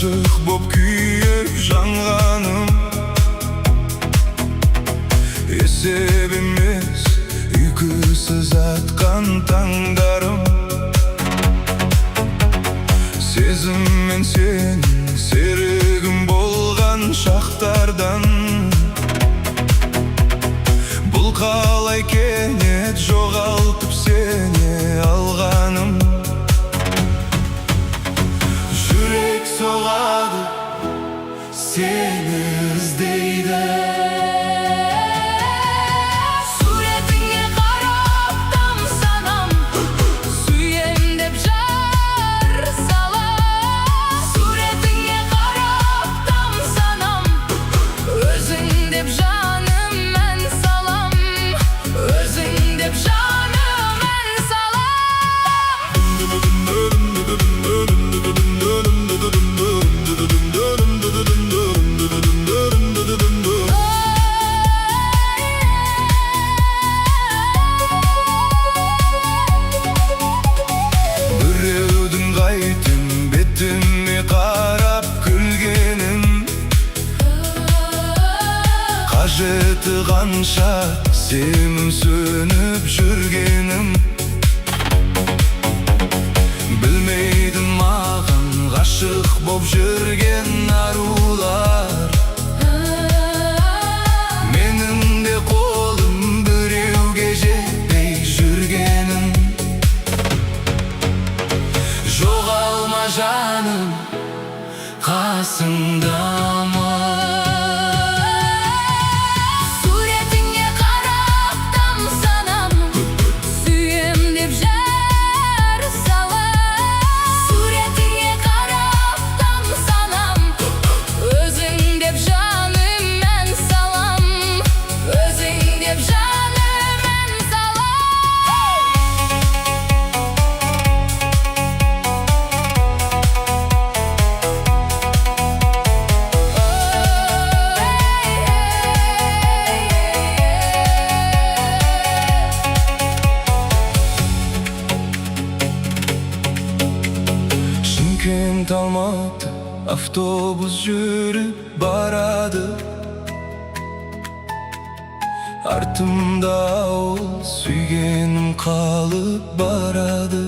Aşık boп kүйіп жанғаным, есеп емес ұйқысыз атқан таңдарым. Сезіммен сенің серігім болған шақтардан, бұл қалай кенет жоғалтып сені алғаным. Жүрек соғады, сені іздейді. Суретіңе қарап тамсанам, сүйем деп жар салам. Суретіңе қарап тамсанам, өзің деп жаным мән салам. Өзің деп жаным мән салам. Біреудің қайтын бетіме қарап күлгенін, қажеті қанша сенің сөніп жүргенім. Білмейді маған ғашық боп жүрген арулар. Менің де қолым біреуге жетпей жүргенім. Жоғалма жаным, қасымдамын. Суретіңе қарап тамсанам, сүйем деп жар салам. Суретіңе қарап тамсанам, өзің деп жаным мән салам. Өзің деп жаным мән салам. Шымкент, Алматы, автобус жүріп барады. Артымда ауыл, сүйгенім қалып барады.